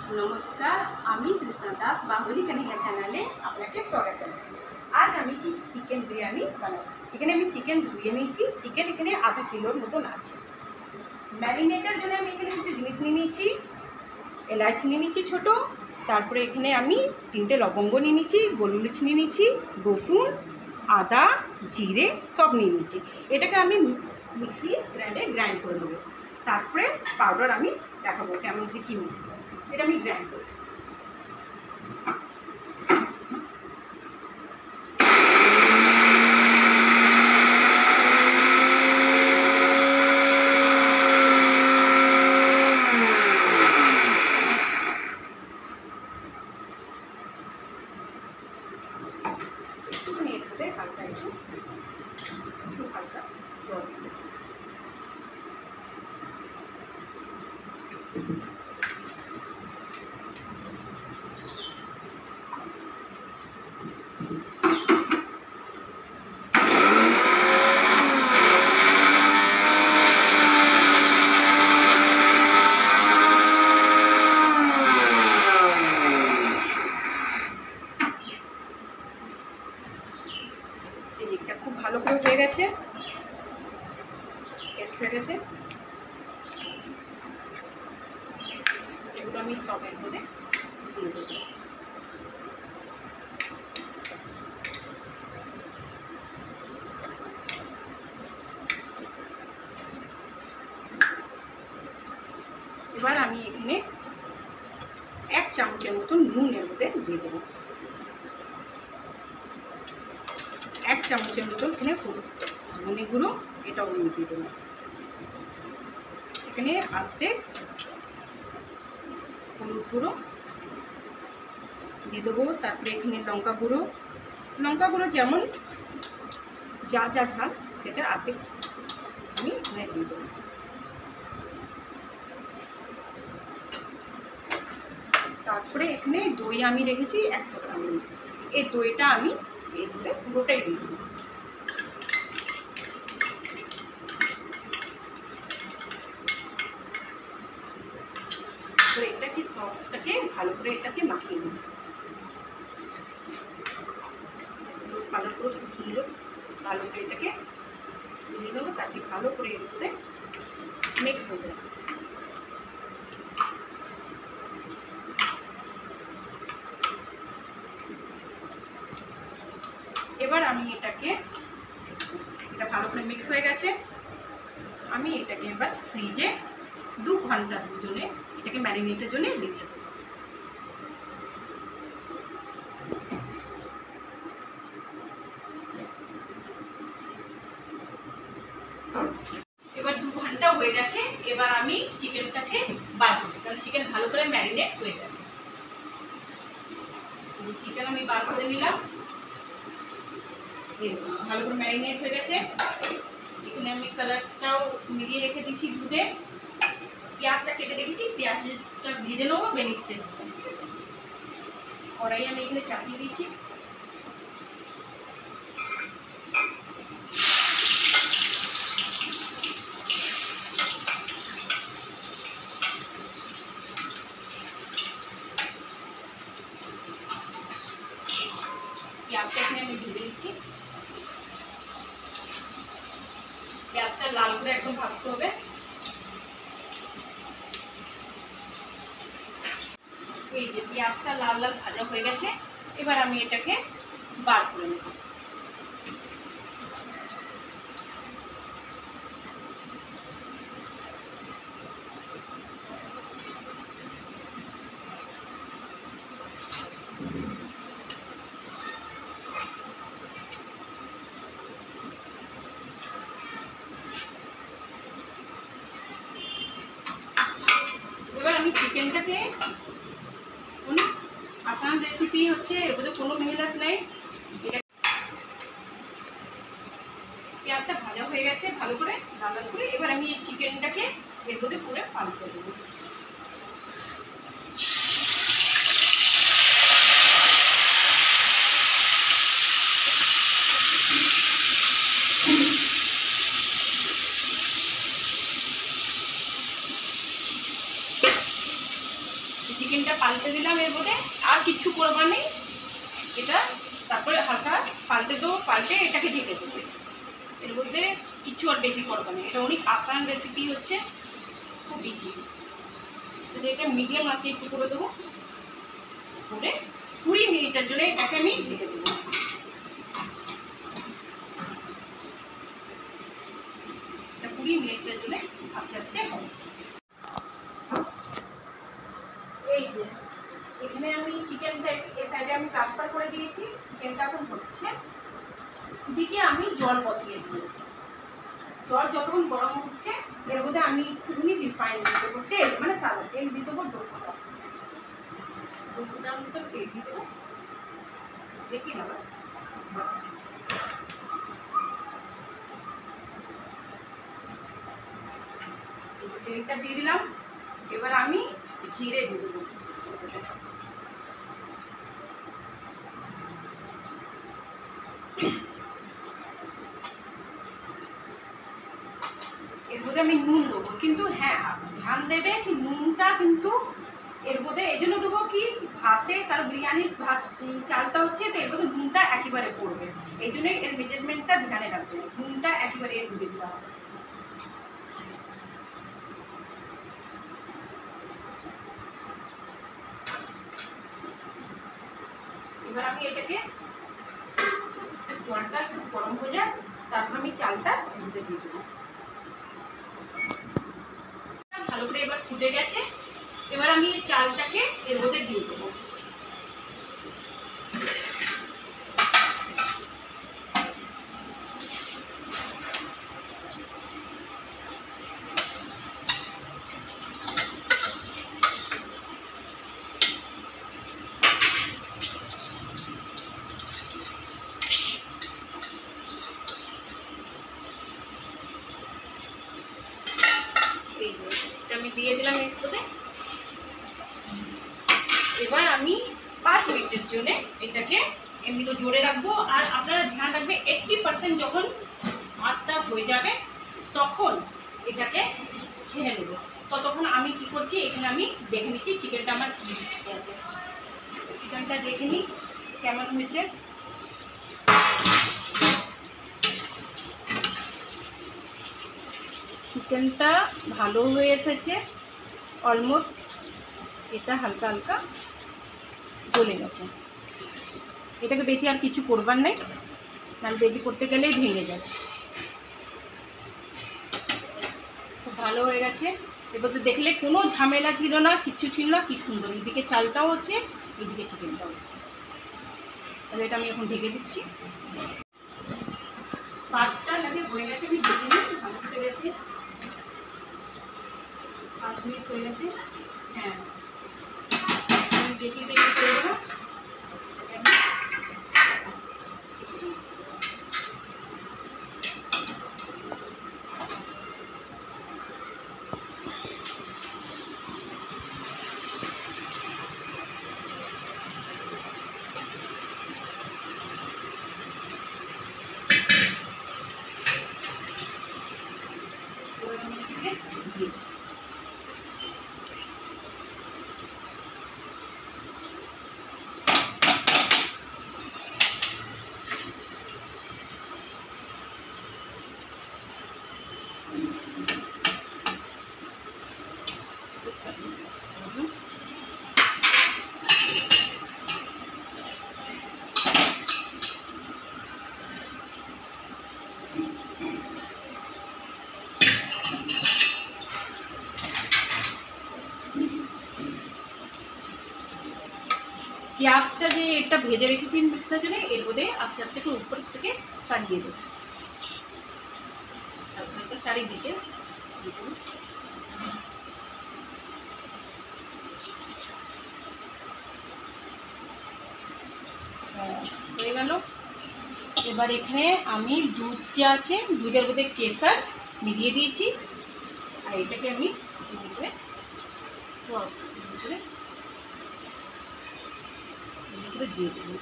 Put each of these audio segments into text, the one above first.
নমস্কার, আমি কৃষ্ণা দাস বাহুলি কানিয়া চ্যানেলে আপনাকে স্বাগত জানাচ্ছি। আজ আমি কি চিকেন বিরিয়ানি বানাচ্ছি। এখানে আমি চিকেন ধুয়ে নিয়েছি। চিকেন এখানে আধা কিলোর মতন আছে। ম্যারিনেটের জন্য আমি এখানে কিছু জিনিস নিয়ে নিয়েছি। এলাচি নিয়ে নিয়েছি ছোটো, তারপরে এখানে আমি 3টে লবঙ্গ নিয়ে নিয়েছি, গোলমরিচ নিয়ে নিয়েছি, রসুন, আদা, জিরে সব নিয়ে নিয়েছি। এটাকে আমি মিক্সি গ্রাইন্ড করে নেবো। তারপরে পাউডার আমি দেখাবো কেমন কী মিক্স করবো। এটা আমি গ্রাইন্ড করব। একটুখানি এটাতে হালকা একটু হালকা জল দিতে। এটা খুব ভালো করে হয়ে গেছে, টেস্ট হয়ে গেছে। এগুলো আমি সব এর মধ্যে দিয়ে দেবো। এবার আমি এখানে 1 চামচের মতন নুন এর মধ্যে দিয়ে দেবো। 1 চামচের মতন এখানে ধনে গুঁড়ো, এটাও আমি দিয়ে দেবো। এখানে অর্ধেক হলুদ গুঁড়ো দিয়ে দেবো। তারপরে এখানে লঙ্কা গুঁড়ো যেমন যা ঝাল সেটা অর্ধেক আমি এখানে দিয়ে দেবো। তারপরে এখানে দই আমি রেখেছি 100 গ্রাম। এই দইটা আমি এর মধ্যে পুরোটাই দিয়ে দেবো। এটাকে সসটাকে ভালো করে এটাকে মাখিয়ে নেব। ভালো করে ভালো করে এটাকে দিয়ে দেবো, তাকে ভালো করে এর মধ্যে মিক্স হয়ে যাবে। এবার আমি এটা ভালো করে মিক্স হয়ে গেছে। আমি এটাকে এবার ফ্রিজে 2 ঘন্টার জন্য এটাকে ম্যারিনেটের জন্য রেখে দেবো। এবার 2 ঘন্টা হয়ে গেছে। এবার আমি চিকেনটাকে বার করছি, কারণ চিকেন ভালো করে ম্যারিনেট হয়ে গেছে। চিকেন আমি বার করে নিলাম, ভালো করে ম্যারিনেট হয়ে গেছে। এখানে আমি কালারটাও মিলিয়ে রেখে দিচ্ছি দুধে। পেঁয়াজটা কেটে রেখেছি, পেঁয়াজটা ভেজে নেবো বেনিস্তে। কড়াই আমি এখানে চাপিয়ে দিচ্ছি। পেঁয়াজটা এখানে আমি ভেজে দিচ্ছি। পেঁয়াজটা লাল করে একদম ভাজতে হবে। এই যে পেঁয়াজটা লাল লাল ভাজা হয়ে গেছে। এবার আমি এটাকে বার করে নেব। এবার আমি চিকেনটাকে, অনেক আসান রেসিপি হচ্ছে, এর মধ্যে কোনো মেহনত নেই। এটা পেঁয়াজটা ভাজা হয়ে গেছে ভালো করে লাল লাল করে। এবার আমি এই চিকেনটাকে এর মধ্যে পুরো পাল্টে দেবো। চিকেনটা পাল্টে দিলাম এর মধ্যে, আর কিচ্ছু করবার নেই এটা। তারপরে হালকা পাল্টে দেবো, পাল্টে এটাকে ঢেকে দেবো। এর মধ্যে কিছু আর বেশি করবার নেই, এটা অনেক আসান রেসিপি হচ্ছে, খুব ইজি। এটা মিডিয়াম আছে একটু করে দেবো, করে 20 মিনিটের জন্য এটাকে আমি ঢেকে দেবো। এটা 20 মিনিটের জন্য আস্তে আস্তে হবে। এই যে এখানে আমি চিকেনটা এই সাইডে আমি ট্রান্সফার করে দিয়েছি, চিকেনটা এখন হচ্ছে। দিকে আমি জল বসিয়ে দিয়েছি, জল যতক্ষণ গরম হচ্ছে এর মধ্যে আমি একটুখানি রিফাইন দিয়ে দেবো, তেল মানে সাদা তেল দিয়ে দেবো, 2 ফোঁটা মতো তেল দিয়ে দেবো, বেশি না। তেলটা দিয়ে দিলাম, এবার আমি জিরে দিয়ে দেবো। এর মধ্যে আমি নুন দেবো, কিন্তু হ্যাঁ ধ্যান দেবে কি নুনটা কিন্তু এর মধ্যে এই জন্য দেবো কি ভাতে, কারণ বিরিয়ানির ভাত চালটা হচ্ছে, তো এর মধ্যে নুনটা একেবারে পড়বে, এই জন্যই এর মেজারমেন্টটা ধ্যানে রাখবে, নুনটা একেবারে এর মধ্যে দেওয়া হবে। এবার আমি এটাকে জলটা একটু গরম হয়ে যায়, তারপর আমি চালটা এর মধ্যে দিয়ে দেবো। ভালো করে এবার ফুটে গেছে, এবার আমি এই চালটাকে এর মধ্যে দিয়ে দেবো। আমি দিয়ে দিলাম এর মধ্যে। এবার আমি 5 মিনিটের জন্য এটাকে এমনি তো জোরে রাখবো, আর আপনারা ধ্যান রাখবে 80% যখন ভাতটা হয়ে যাবে তখন এটাকে ছেড়ে নেবো। ততক্ষণ আমি কি করছি, এখানে আমি দেখে নিচ্ছি চিকেনটা আমার কি আছে। চিকেনটা দেখে নিই কেমন হয়েছে। চিকেনটা ভালো হয়ে এসেছে, অলমোস্ট এটা হালকা হালকা গলে গেছে। এটাকে বেশি আর কিছু করবার নেই, নাহলে বেশি করতে গেলেই ভেঙে যায়। খুব ভালো হয়ে গেছে, এবার তো দেখলে কোনো ঝামেলা ছিল না, কিচ্ছু ছিল না, কি সুন্দর। এদিকে চালটাও হচ্ছে, এদিকে চিকেনটাও হচ্ছে। তাহলে এটা আমি এখন ঢেকে দিচ্ছি। ভাতটা নাকি হয়ে গেছে, আমি ঢেকে নিই, ভালো হয়ে গেছে, 5 মিনিট হয়ে গেছে। হ্যাঁ আমি বেশি দেরি করবো না, পেঁয়াজটা যে এটা ভেজে রেখেছি মিক্সটার জন্য, এর মধ্যে আস্তে আস্তে একটু উপর থেকে সাজিয়ে দেবো, চারিদিকে হয়ে গেল। এবার এখানে আমি দুধ যে আছে, দুধের মধ্যে কেশর মিলিয়ে দিয়েছি, আর এটাকে আমি দিয়ে দেবো।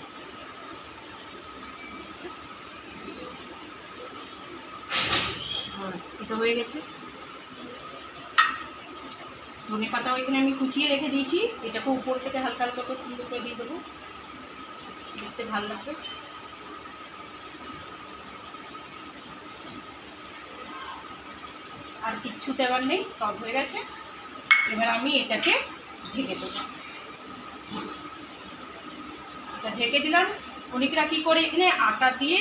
এটা হয়ে গেছে। ধনে পাতাও এখানে আমি কুচিয়ে রেখে দিয়েছি, এটাকে উপর থেকে হালকা হালকা করে সুন্দর করে দিয়ে দেবো, দেখতে ভালো লাগবে। আর কিচ্ছু দেওয়ার নেই, সব হয়ে গেছে। এবার আমি এটাকে ঢেকে দেবো। এটা ঢেকে দিলাম। অনেকরা কী করে এখানে আটা দিয়ে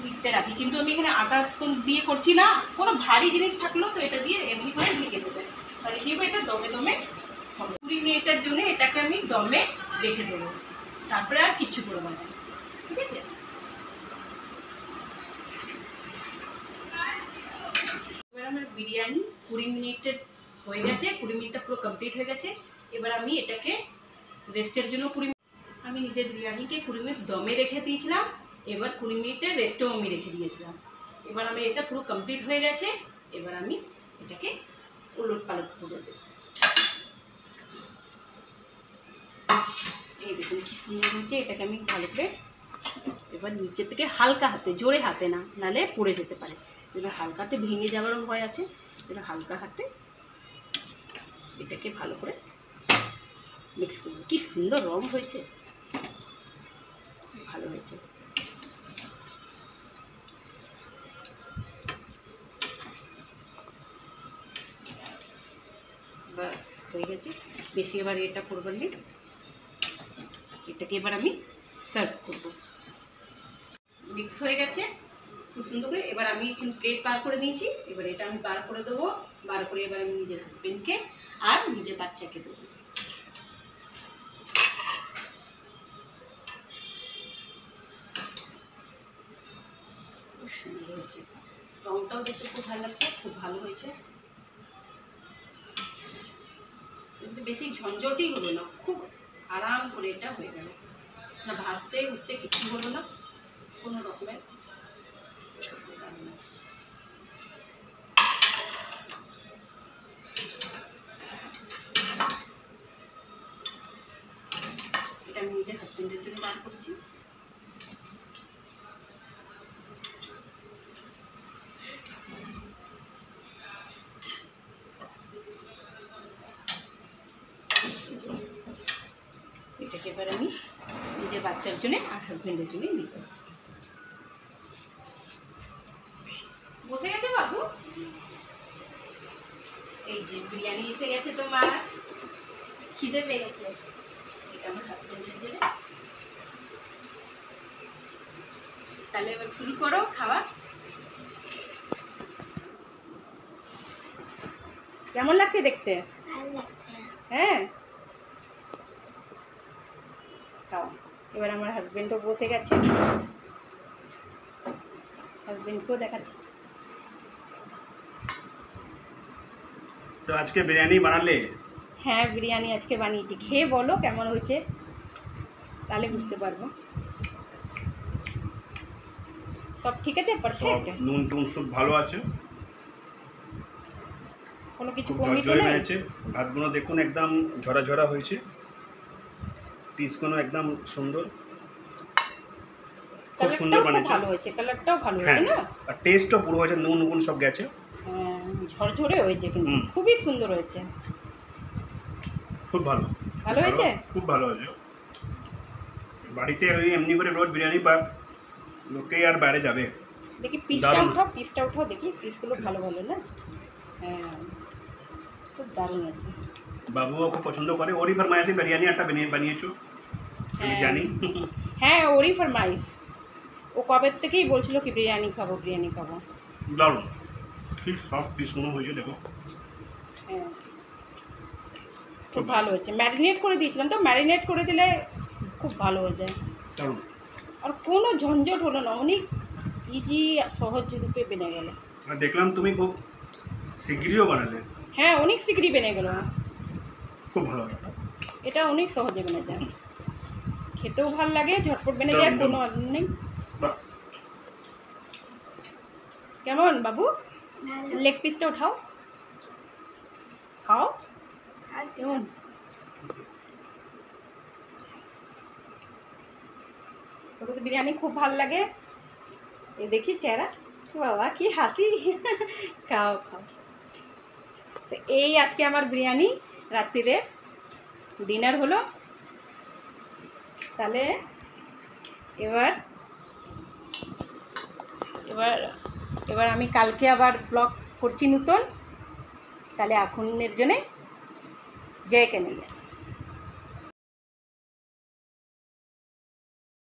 মিটতে রাখি, কিন্তু আমি এখানে আটা তো দিয়ে করছি না, কোনো ভারী জিনিস থাকলেও তো এটা দিয়ে এমনি করে ঢেকে দেবে, তাহলে কী হবে, এটা দমে দমে হবে। 20 মিনিটের জন্য এটাকে আমি দমে রেখে দেবো, তারপরে আর কিচ্ছু করবো না, ঠিক আছে। এবার আমার বিরিয়ানি 20 মিনিটের হয়ে গেছে, 20 মিনিটটা পুরো কমপ্লিট হয়ে গেছে। এবার আমি এটাকে রেস্টের জন্য 20 মিনিট, আমি নিজের বিরিয়ানিকে 20 মিনিট দমে রেখে দিয়েছিলাম, এবার 20 মিনিটের রেস্টেও আমি রেখে দিয়েছিলাম। এবার আমি এটা পুরো কমপ্লিট হয়ে গেছে, এবার আমি এটাকে উলট পালট করে দেব। এই দেখুন কি সুন্দর হয়েছে, এটাকে আমি ভালো করে এবার নিচের থেকে হালকা হাতে, জোরে হাতে না, নাহলে পড়ে যেতে পারে, এবার হালকা হাতে ভেঙে যাওয়ারও ভয় আছে, এবার হালকা হাতে এটাকে ভালো করে মিক্স করব। কি সুন্দর রং হয়েছে, ভালো হয়েছে। বাস হয়ে গেছে, বেশি এবার এটা করবার নেই। এটাকে এবার আমি সার্ভ করব। মিক্স হয়ে গেছে খুব সুন্দর করে। এবার আমি কিন্তু প্লেট বার করে নিয়েছি, এবার এটা আমি বার করে দেবো। বার করে এবার আমি নিজের হাজবেন্ডকে আর নিজের বাচ্চাকে দেবো। খুব সুন্দর হয়েছে, রংটাও দেখতে খুব ভালো লাগছে, খুব ভালো হয়েছে। কিন্তু বেশি ঝঞ্ঝটই হলো না, খুব আরাম করে এটা হয়ে গেল, না ভাজতে ভুজতে কিছু হলো না, কোনো রকমের। এটা আমি নিজের হাজবেন্ডের জন্য বার করছি। এটাকে এবার আমি নিজের বাচ্চার জন্য আর হাজবেন্ডের জন্য নিতে যাচ্ছি। বসে গেছে বাবু, এই যে বিরিয়ানি এসে গেছে তোমার, খিদে পেয়ে গেছে। এটা আমার হাজবেন্ডের জন্য, তাহলে এবার শুরু করো খাওয়া। কেমন লাগছে দেখতে? হ্যাঁ, খাও। এবার আমার হাজবেন্ডও বসে গেছে, হাজবেন্ডকেও দেখাচ্ছি। তো আজকে বিরিয়ানি বানালে? হ্যাঁ, বিরিয়ানি আজকে বানিয়েছি, খেয়ে বলো কেমন হয়েছে, তাহলে বুঝতে পারবো। সব ঠিক আছে, পারফেক্ট, নুন টুন সব ভালো আছে, কোনো কিছু খুব কমই তো ঝরঝরে নেই। বেড়েছে। ভাতগুলো দেখুন একদম ঝরা ঝরা হয়েছে, পিসগুলো একদম সুন্দর, খুব সুন্দর বানিয়েছে। ভালো হয়েছে, কালারটাও ভালো হ্যাঁ, হয়েছে না, আর টেস্টও পুরো হয়েছে, নুন নুন সব গেছে। হ্যাঁ, ঝরঝরে হয়েছে, কিন্তু খুবই সুন্দর হয়েছে, খুব ভালো। ভালো হয়েছে, খুব ভালো হয়েছে। বাড়িতে ওই এমনি করে রোজ বিরিয়ানি পা লোকে আর বাইরে যাবে। দেখি পিসটা উঠাও, পিসটা উঠাও, দেখি পিসগুলো ভালো ভালো না। হ্যাঁ, খুব দারুণ আছে। বাবুও খুব পছন্দ করে, ওরই ফরমাইশে বিরিয়ানি একটা বানিয়েছো, আমি জানি। হ্যাঁ, ওরই ফরমাইশ, ও কবে থেকেই বলছিল কি বিরিয়ানি খাবো, বিরিয়ানি খাবো। দারুণ, ঠিক সব পিসগুলো হয়েছে দেখো। হ্যাঁ, খুব ভালো হয়েছে। ম্যারিনেট করে দিয়েছিলাম তো, ম্যারিনেট করে দিলে খুব ভালো হয়ে যায়। দারুণ, আর কোনো ঝঞ্ঝট হলো না, অনেক ইজি সহজ রূপে বেনে গেল। আর দেখলাম তুমি খুব শিগগিরিও বানালে। হ্যাঁ, অনেক শীঘ্রই বেনে গেল, খুব ভালো। এটা অনেক সহজে বেনে যায়, খেতেও ভালো লাগে, ঝটপট বেনে যায়, কোনো নেই। কেমন বাবু, লেগ পিসটা উঠাও, খাও, কেমন? তোকে তো বিরিয়ানি খুব ভালো লাগে, এই দেখি চেহারা, বাবা কি হাতি। খাও খাও। তো এই আজকে আমার বিরিয়ানি রাত্রিরে ডিনার হলো। তাহলে এবার এবার এবার আমি কালকে আবার ব্লগ করছি নতুন। তাহলে এখনের জন্যে জয় কানাইয়া।